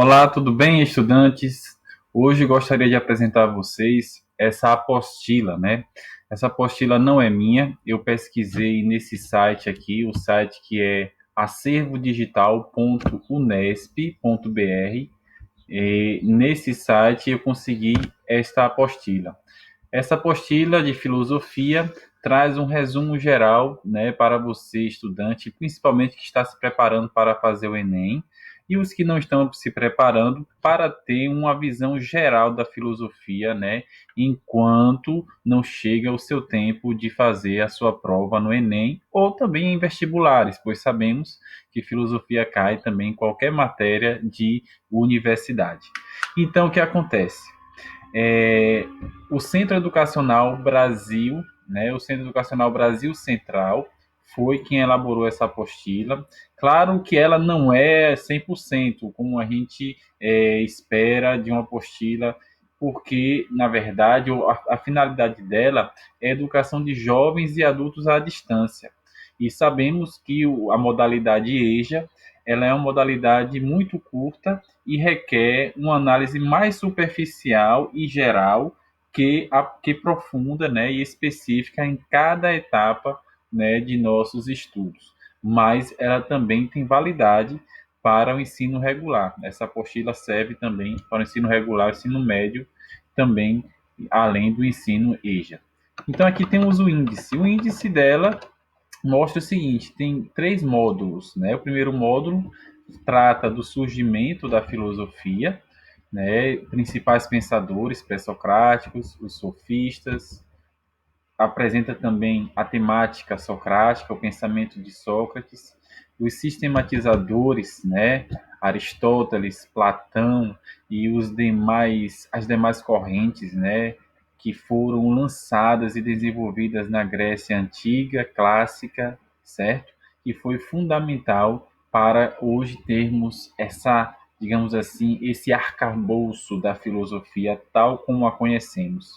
Olá, tudo bem, estudantes? Hoje gostaria de apresentar a vocês essa apostila, né? Essa apostila não é minha, eu pesquisei nesse site aqui, o site que é acervodigital.unesp.br, e nesse site eu consegui esta apostila. Essa apostila de filosofia traz um resumo geral, né, para você, estudante, principalmente que está se preparando para fazer o Enem, e os que não estão se preparando para ter uma visão geral da filosofia, né, enquanto não chega o seu tempo de fazer a sua prova no Enem ou também em vestibulares, pois sabemos que filosofia cai também em qualquer matéria de universidade. Então, o que acontece? É, o Centro Educacional Brasil, né, o Centro Educacional Brasil Central, foi quem elaborou essa apostila. Claro que ela não é 100% como a gente espera de uma apostila, porque, na verdade, a finalidade dela é a educação de jovens e adultos à distância. E sabemos que a modalidade EJA ela é uma modalidade muito curta e requer uma análise mais superficial e geral que profunda, né, e específica em cada etapa, né, de nossos estudos. Mas ela também tem validade para o ensino regular. Essa apostila serve também para o ensino regular, ensino médio, também além do ensino EJA. Então aqui temos o índice. O índice dela mostra o seguinte: tem três módulos, né? O primeiro módulo trata do surgimento da filosofia, né? Principais pensadores pré-socráticos, os sofistas. Apresenta também a temática socrática, o pensamento de Sócrates, os sistematizadores, né? Aristóteles, Platão e as demais correntes, né? Que foram lançadas e desenvolvidas na Grécia antiga, clássica, certo? Que foi fundamental para hoje termos essa, digamos assim, esse arcabouço da filosofia tal como a conhecemos.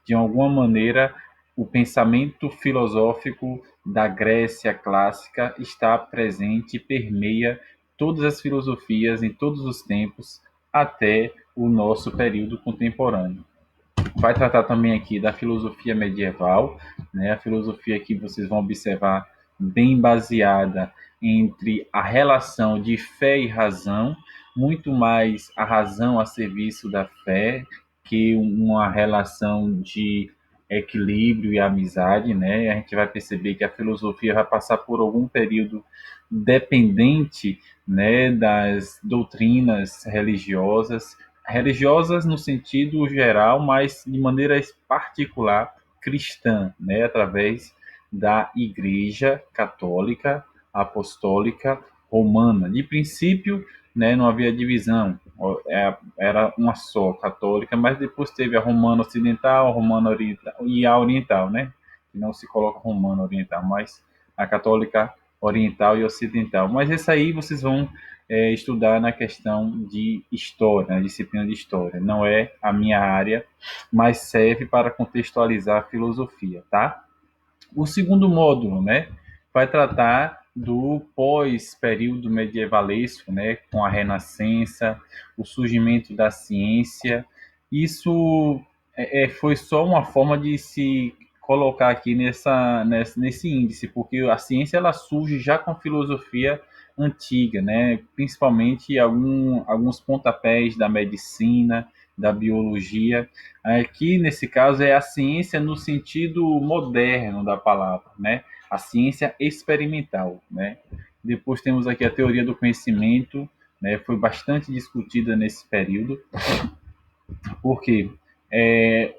De alguma maneira, o pensamento filosófico da Grécia clássica está presente e permeia todas as filosofias em todos os tempos até o nosso período contemporâneo. Vai tratar também aqui da filosofia medieval, né? A filosofia que vocês vão observar bem baseada entre a relação de fé e razão, muito mais a razão a serviço da fé que uma relação de equilíbrio e amizade, né? A gente vai perceber que a filosofia vai passar por algum período dependente, né, das doutrinas religiosas no sentido geral, mas de maneira particular cristã, né, através da Igreja Católica Apostólica Romana. De princípio, né, não havia divisão, era uma só católica, mas depois teve a romana ocidental, a romana oriental e a oriental, né? Que não se coloca romana oriental, mas a católica oriental e ocidental. Mas essa aí vocês vão estudar na questão de história, na disciplina de história. Não é a minha área, mas serve para contextualizar a filosofia, tá? O segundo módulo, né, vai tratar do pós-período medievalesco, né, com a Renascença, o surgimento da ciência. Isso foi só uma forma de se colocar aqui nesse índice, porque a ciência ela surge já com a filosofia antiga, né, principalmente alguns pontapés da medicina, da biologia. Aqui, nesse caso, é a ciência no sentido moderno da palavra, né? A ciência experimental, né? Depois temos aqui a teoria do conhecimento, né? Foi bastante discutida nesse período, porque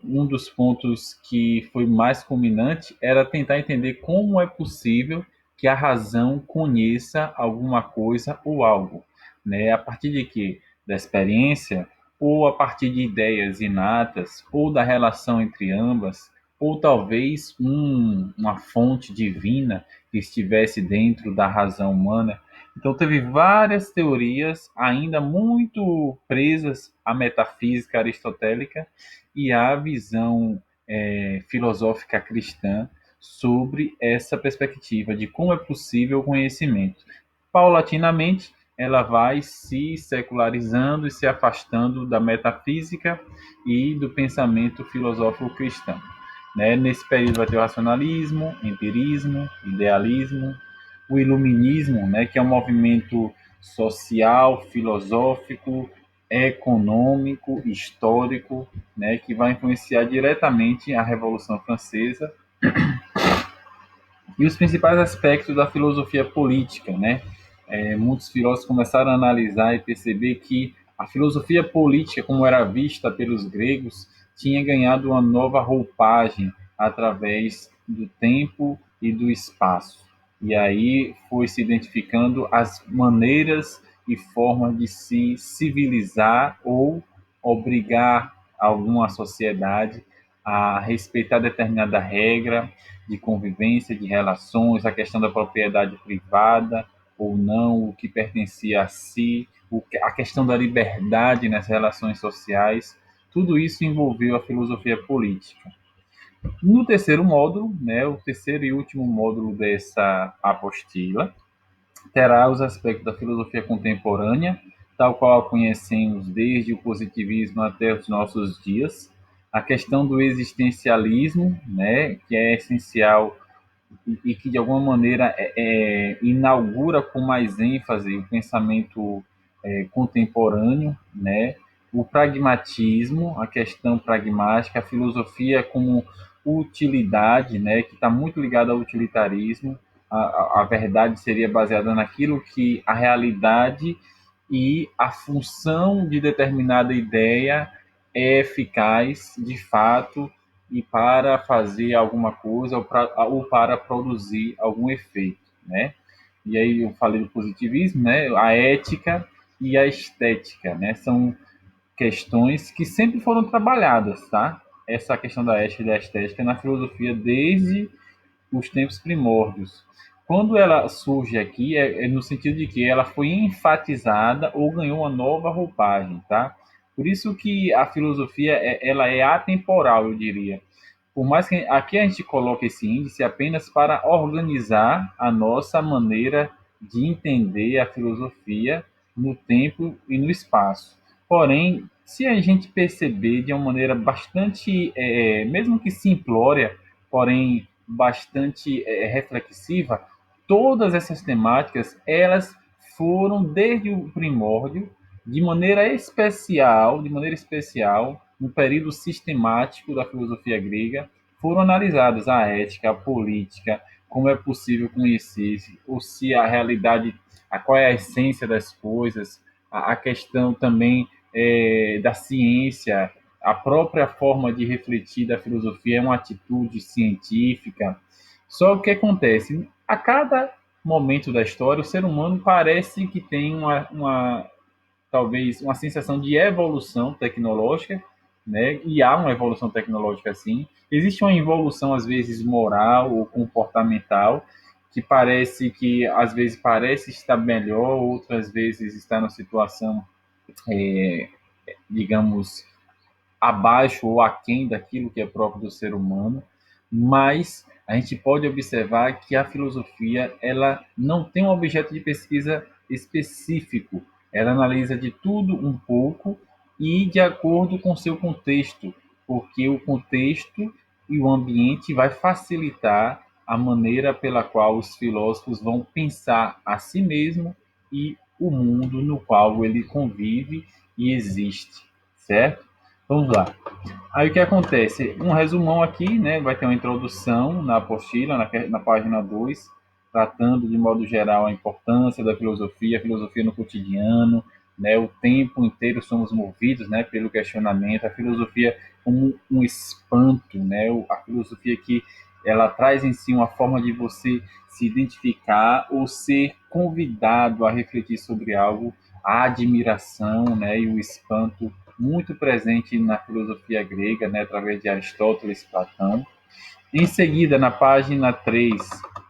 um dos pontos que foi mais culminante era tentar entender como é possível que a razão conheça alguma coisa ou algo, né? A partir de quê? Da experiência, ou a partir de ideias inatas, ou da relação entre ambas, ou talvez uma fonte divina que estivesse dentro da razão humana. Então, teve várias teorias ainda muito presas à metafísica aristotélica e à visão filosófica cristã sobre essa perspectiva de como é possível o conhecimento. Paulatinamente, ela vai se secularizando e se afastando da metafísica e do pensamento filosófico cristão. Né? Nesse período vai ter o racionalismo, empirismo, idealismo, o iluminismo, né, que é um movimento social, filosófico, econômico, histórico, né, que vai influenciar diretamente a Revolução Francesa e os principais aspectos da filosofia política, né? Muitos filósofos começaram a analisar e perceber que a filosofia política, como era vista pelos gregos, tinha ganhado uma nova roupagem através do tempo e do espaço. E aí foi se identificando as maneiras e formas de se civilizar ou obrigar alguma sociedade a respeitar determinada regra de convivência, de relações, a questão da propriedade privada ou não, o que pertencia a si, a questão da liberdade nas relações sociais, tudo isso envolveu a filosofia política. No terceiro módulo, né, o terceiro e último módulo dessa apostila, terá os aspectos da filosofia contemporânea, tal qual a conhecemos desde o positivismo até os nossos dias, a questão do existencialismo, né, que é essencial e que de alguma maneira inaugura com mais ênfase o pensamento contemporâneo, né? O pragmatismo, a questão pragmática, a filosofia como utilidade, né? Que está muito ligada ao utilitarismo. A verdade seria baseada naquilo que a realidade e a função de determinada ideia é eficaz de fato e para fazer alguma coisa ou para produzir algum efeito, né? E aí eu falei do positivismo, né? A ética e a estética, né? São questões que sempre foram trabalhadas, tá? Essa questão da ética e da estética na filosofia desde os tempos primórdios. Quando ela surge aqui, é no sentido de que ela foi enfatizada ou ganhou uma nova roupagem, tá? Por isso que a filosofia ela é atemporal, eu diria. Por mais que aqui a gente coloque esse índice apenas para organizar a nossa maneira de entender a filosofia no tempo e no espaço. Porém, se a gente perceber de uma maneira bastante, mesmo que simplória, porém bastante reflexiva, todas essas temáticas elas foram desde o primórdio de maneira especial, no período sistemático da filosofia grega, foram analisadas a ética, a política, como é possível conhecer, ou se a realidade, qual é a essência das coisas, a questão também da ciência, a própria forma de refletir da filosofia é uma atitude científica. Só que o que acontece? A cada momento da história, o ser humano parece que tem talvez uma sensação de evolução tecnológica, né? E há uma evolução tecnológica sim. Existe uma evolução às vezes moral ou comportamental que às vezes parece estar melhor, outras vezes está numa situação, digamos, abaixo ou aquém daquilo que é próprio do ser humano, mas a gente pode observar que a filosofia ela não tem um objeto de pesquisa específico, ela analisa de tudo um pouco e de acordo com seu contexto, porque o contexto e o ambiente vai facilitar a maneira pela qual os filósofos vão pensar a si mesmo e o mundo no qual ele convive e existe, certo? Vamos lá. Aí o que acontece? Um resumão aqui, né? Vai ter uma introdução na apostila, na página 2, tratando de modo geral a importância da filosofia, a filosofia no cotidiano, né? O tempo inteiro somos movidos, né, pelo questionamento, a filosofia como um espanto, né? A filosofia que ela traz em si uma forma de você se identificar ou ser convidado a refletir sobre algo, a admiração, né, e o espanto muito presente na filosofia grega, né, através de Aristóteles, Platão. Em seguida, na página 3,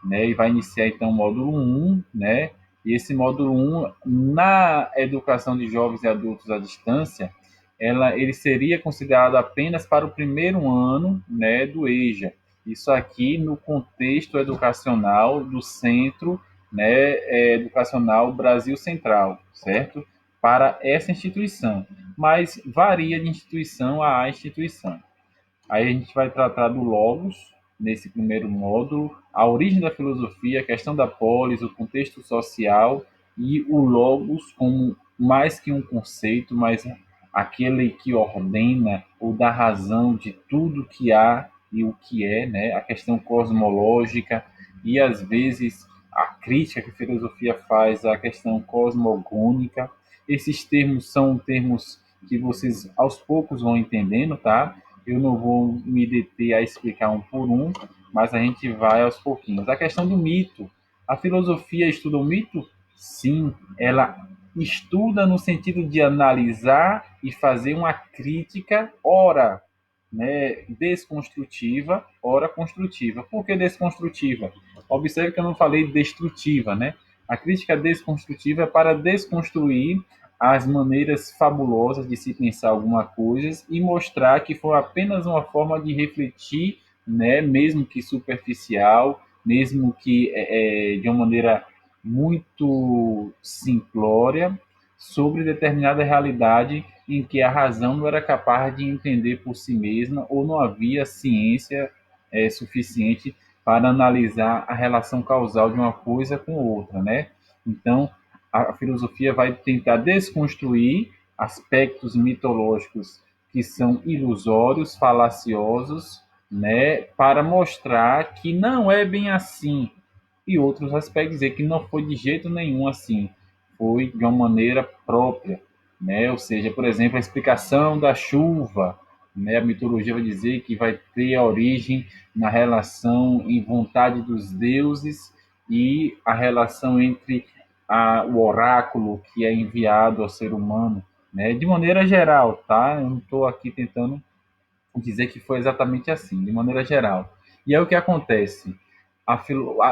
né, e vai iniciar então o módulo 1, né, e esse módulo 1, na educação de jovens e adultos à distância, ele seria considerado apenas para o primeiro ano, né, do EJA. Isso aqui no contexto educacional do Centro né, educacional Brasil Central, certo? Para essa instituição, mas varia de instituição a instituição. Aí a gente vai tratar do Logos, nesse primeiro módulo, a origem da filosofia, a questão da polis, o contexto social e o Logos como mais que um conceito, mas aquele que ordena ou dá razão de tudo que há e o que é, né? A questão cosmológica e, às vezes, a crítica que a filosofia faz à questão cosmogônica. Esses termos são termos que vocês aos poucos vão entendendo, tá? Eu não vou me deter a explicar um por um, mas a gente vai aos pouquinhos. A questão do mito. A filosofia estuda o mito? Sim, ela estuda no sentido de analisar e fazer uma crítica, ora, né, desconstrutiva, ora construtiva. Por que desconstrutiva? Observe que eu não falei destrutiva, né? A crítica desconstrutiva é para desconstruir as maneiras fabulosas de se pensar alguma coisa e mostrar que foi apenas uma forma de refletir, né, mesmo que superficial, mesmo que de uma maneira muito simplória, sobre determinada realidade em que a razão não era capaz de entender por si mesma ou não havia ciência suficiente para analisar a relação causal de uma coisa com outra, né? Então, a filosofia vai tentar desconstruir aspectos mitológicos que são ilusórios, falaciosos, né, para mostrar que não é bem assim. E outros aspectos dizer que não foi de jeito nenhum assim, foi de uma maneira própria, né? Ou seja, por exemplo, a explicação da chuva, né? A mitologia vai dizer que vai ter a origem na relação em vontade dos deuses e a relação entre o oráculo que é enviado ao ser humano, né? De maneira geral, tá? Eu não estou aqui tentando dizer que foi exatamente assim, de maneira geral. E é o que acontece. A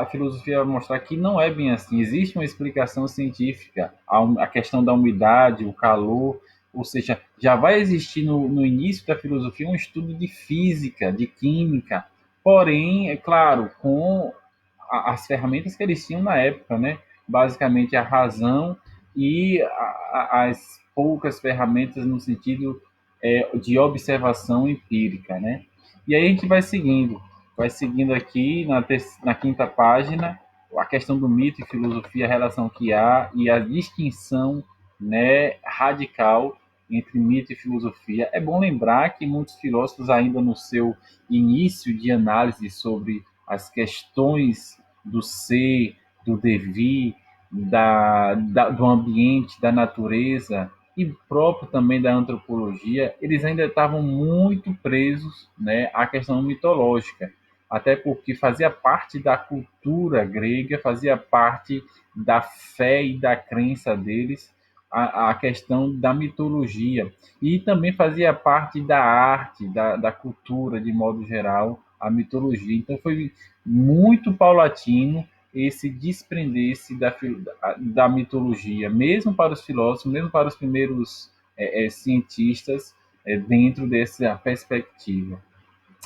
filosofia vai mostrar que não é bem assim. Existe uma explicação científica, a questão da umidade, o calor, ou seja, já vai existir no início da filosofia um estudo de física, de química, porém, é claro, com as ferramentas que eles tinham na época, né? Basicamente a razão e as poucas ferramentas no sentido de observação empírica, né? E aí a gente vai seguindo aqui na quinta página a questão do mito e filosofia, a relação que há e a distinção, né, radical entre mito e filosofia. É bom lembrar que muitos filósofos ainda no seu início de análise sobre as questões do ser, do devir, do ambiente, da natureza, e próprio também da antropologia, eles ainda estavam muito presos, né, à questão mitológica, até porque fazia parte da cultura grega, fazia parte da fé e da crença deles a questão da mitologia, e também fazia parte da arte, da cultura de modo geral, a mitologia. Então foi muito paulatino esse desprender-se da mitologia, mesmo para os filósofos, mesmo para os primeiros cientistas, dentro dessa perspectiva.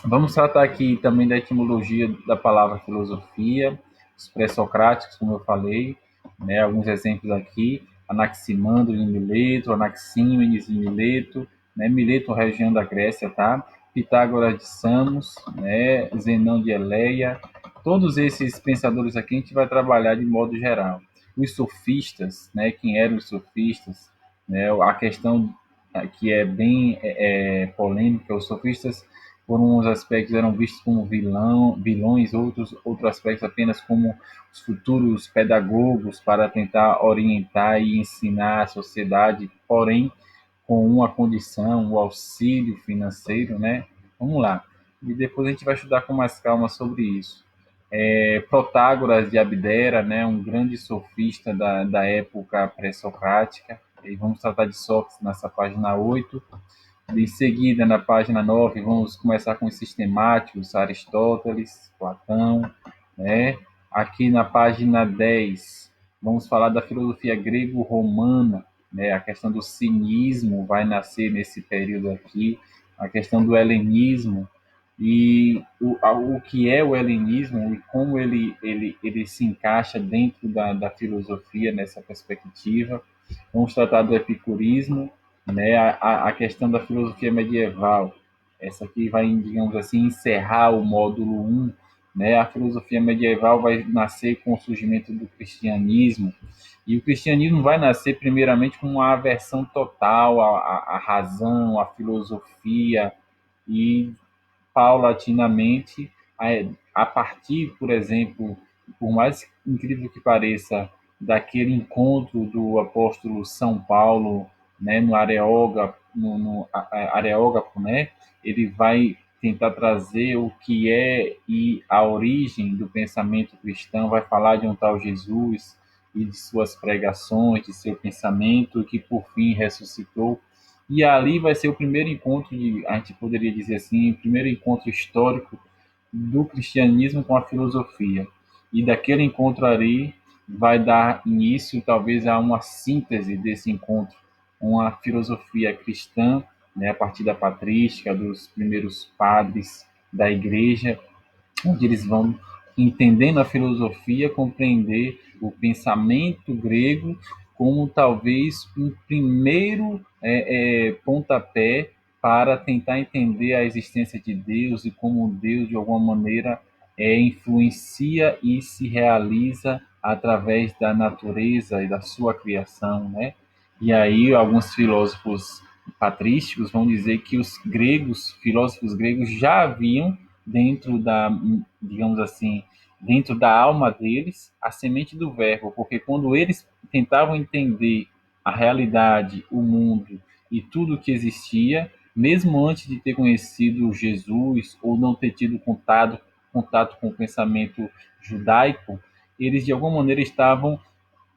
Vamos tratar aqui também da etimologia da palavra filosofia, os pré-socráticos, como eu falei, né, alguns exemplos aqui, Anaximandro de Mileto, Anaxímenes de Mileto, né, Mileto, região da Grécia, tá? Pitágoras de Samos, né, Zenão de Eleia, todos esses pensadores aqui a gente vai trabalhar de modo geral. Os sofistas, né, quem eram os sofistas, né, a questão que é bem polêmica, os sofistas por uns aspectos eram vistos como vilões, outros aspectos apenas como os futuros pedagogos para tentar orientar e ensinar a sociedade, porém com uma condição, o auxílio financeiro, né? Vamos lá. E depois a gente vai estudar com mais calma sobre isso. Protágoras de Abdera, né, um grande sofista da época pré-socrática, e vamos tratar de Sócrates nessa página 8. Em seguida, na página 9, vamos começar com os sistemáticos, Aristóteles, Platão, né? Aqui na página 10, vamos falar da filosofia grego-romana, né? A questão do cinismo vai nascer nesse período aqui, a questão do helenismo, e o que é o helenismo e como ele se encaixa dentro da filosofia nessa perspectiva. Vamos tratar do epicurismo, né, a questão da filosofia medieval. Essa aqui vai, digamos assim, encerrar o módulo 1. Né? A filosofia medieval vai nascer com o surgimento do cristianismo, e o cristianismo vai nascer primeiramente com uma aversão total à razão, à filosofia, e paulatinamente, a partir, por exemplo, por mais incrível que pareça, daquele encontro do apóstolo São Paulo, né, no Areópago, Areópago, né, ele vai tentar trazer o que é e a origem do pensamento cristão, vai falar de um tal Jesus e de suas pregações, de seu pensamento, que por fim ressuscitou. E ali vai ser o primeiro encontro, a gente poderia dizer assim, o primeiro encontro histórico do cristianismo com a filosofia. E daquele encontro ali vai dar início, talvez, a uma síntese desse encontro, uma filosofia cristã, né, a partir da patrística, dos primeiros padres da igreja, onde eles vão, entendendo a filosofia, compreender o pensamento grego como talvez um primeiro pontapé para tentar entender a existência de Deus e como Deus, de alguma maneira, influencia e se realiza através da natureza e da sua criação, né? E aí alguns filósofos patrísticos vão dizer que os gregos, filósofos gregos, já haviam dentro da, digamos assim, dentro da alma deles, a semente do verbo, porque quando eles tentavam entender a realidade, o mundo e tudo o que existia, mesmo antes de ter conhecido Jesus ou não ter tido contato com o pensamento judaico, eles de alguma maneira estavam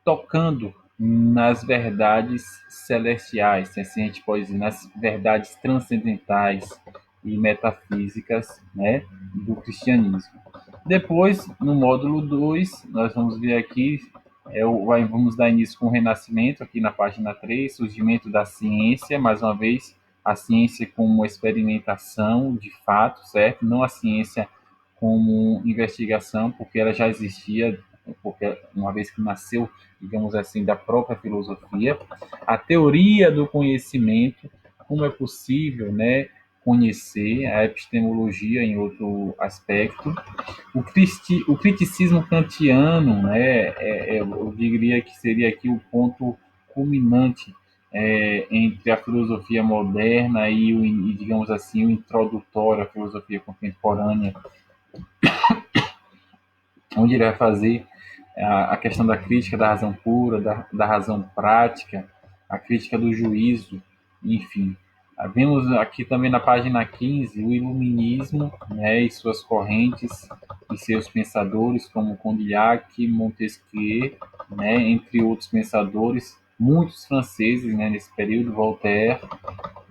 tocando nas verdades celestiais, se assim a gente pode dizer, nas verdades transcendentais e metafísicas, né, do cristianismo. Depois, no módulo 2 nós vamos ver aqui, vamos dar início com o Renascimento, aqui na página 3, surgimento da ciência, mais uma vez, a ciência como experimentação de fato, certo? Não a ciência como investigação, porque ela já existia, porque uma vez que nasceu, digamos assim, da própria filosofia, a teoria do conhecimento, como é possível, né, conhecer a epistemologia em outro aspecto, o criticismo kantiano, né, eu diria que seria aqui o ponto culminante entre a filosofia moderna e, digamos assim, o introdutório à filosofia contemporânea, onde ele vai fazer a questão da crítica da razão pura, da razão prática, a crítica do juízo, enfim. Vemos aqui também na página 15 o iluminismo, né, e suas correntes e seus pensadores, como Condillac, Montesquieu, né, entre outros pensadores, muitos franceses, né, nesse período, Voltaire,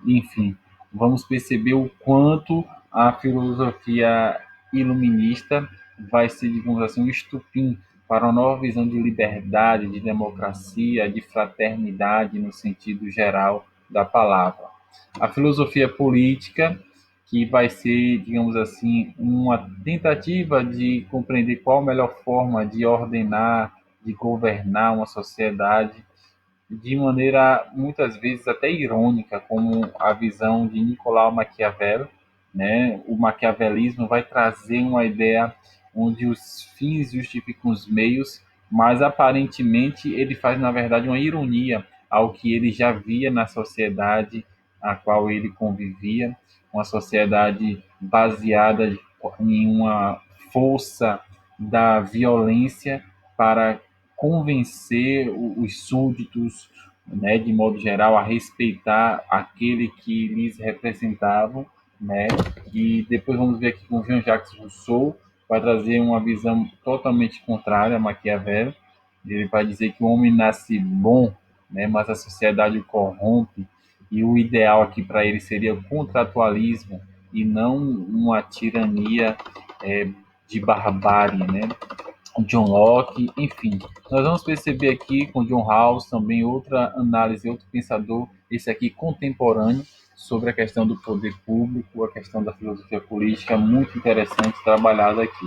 enfim. Vamos perceber o quanto a filosofia iluminista vai ser, digamos assim, um estupim para uma nova visão de liberdade, de democracia, de fraternidade no sentido geral da palavra. A filosofia política, que vai ser, digamos assim, uma tentativa de compreender qual a melhor forma de ordenar, de governar uma sociedade de maneira muitas vezes até irônica, como a visão de Nicolau Maquiavel, né? O maquiavelismo vai trazer uma ideia onde os fins justificam os meios, mas aparentemente ele faz na verdade uma ironia ao que ele já via na sociedade a qual ele convivia, uma sociedade baseada em uma força da violência para convencer os súditos, né, de modo geral, a respeitar aquele que lhes representavam, né? E depois vamos ver aqui com Jean-Jacques Rousseau, vai trazer uma visão totalmente contrária a Maquiavel. Ele vai dizer que o homem nasce bom, né, mas a sociedade o corrompe, e o ideal aqui para ele seria o contratualismo e não uma tirania é, de barbárie, né? John Locke, enfim. Nós vamos perceber aqui com John Rawls também outra análise, outro pensador, esse aqui contemporâneo, sobre a questão do poder público, a questão da filosofia política, muito interessante trabalhada aqui.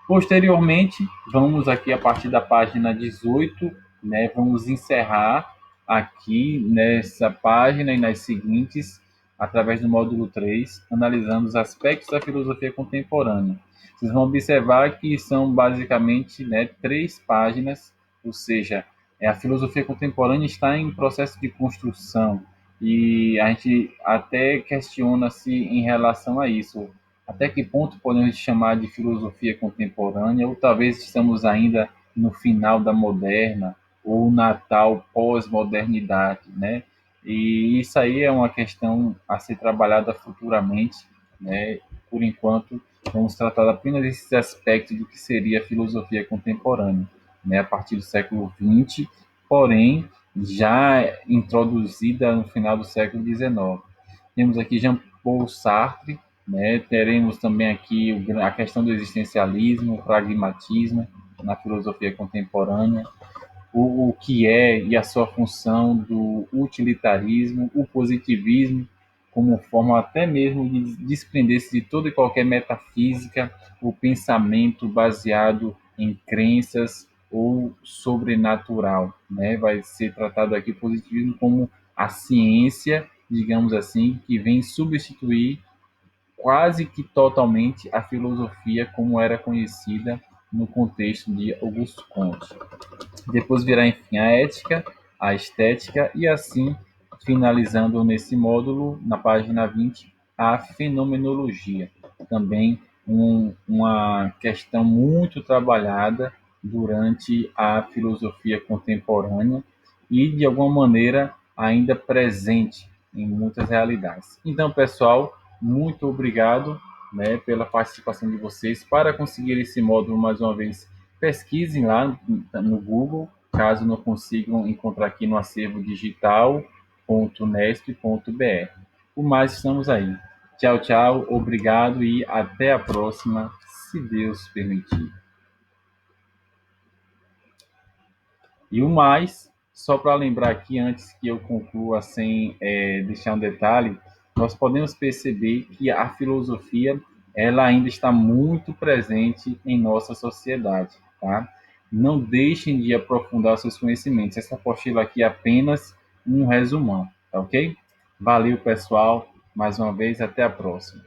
Posteriormente, vamos aqui a partir da página 18, né, vamos encerrar aqui nessa página e nas seguintes, através do módulo 3, analisando os aspectos da filosofia contemporânea. Vocês vão observar que são basicamente, né, 3 páginas, ou seja, a filosofia contemporânea está em processo de construção, e a gente até questiona-se em relação a isso. Até que ponto podemos chamar de filosofia contemporânea, ou talvez estamos ainda no final da moderna, ou na tal pós-modernidade, né? E isso aí é uma questão a ser trabalhada futuramente, né? Por enquanto, vamos tratar apenas desses aspectos do que seria a filosofia contemporânea, né? A partir do século XX, porém, já introduzida no final do século XIX. Temos aqui Jean-Paul Sartre, né? Teremos também aqui a questão do existencialismo, o pragmatismo na filosofia contemporânea, o que é e a sua função do utilitarismo, o positivismo, como forma até mesmo de desprender-se de toda e qualquer metafísica, o pensamento baseado em crenças ou sobrenatural, né? Vai ser tratado aqui o positivismo como a ciência, digamos assim, que vem substituir quase que totalmente a filosofia como era conhecida no contexto de Augusto Comte. Depois virá, enfim, a ética, a estética e assim, finalizando nesse módulo, na página 20, a fenomenologia. Também uma questão muito trabalhada durante a filosofia contemporânea e, de alguma maneira, ainda presente em muitas realidades. Então, pessoal, muito obrigado, né, pela participação de vocês. Para conseguir esse módulo, mais uma vez, pesquisem lá no Google, caso não consigam encontrar aqui no acervo digital.nesp.br. O mais, estamos aí. Tchau, tchau, obrigado e até a próxima, se Deus permitir. E o mais, só para lembrar aqui, antes que eu conclua sem deixar um detalhe, nós podemos perceber que a filosofia ela ainda está muito presente em nossa sociedade, tá? Não deixem de aprofundar seus conhecimentos. Essa apostila aqui é apenas um resumão, tá ok? Valeu, pessoal. Mais uma vez, até a próxima.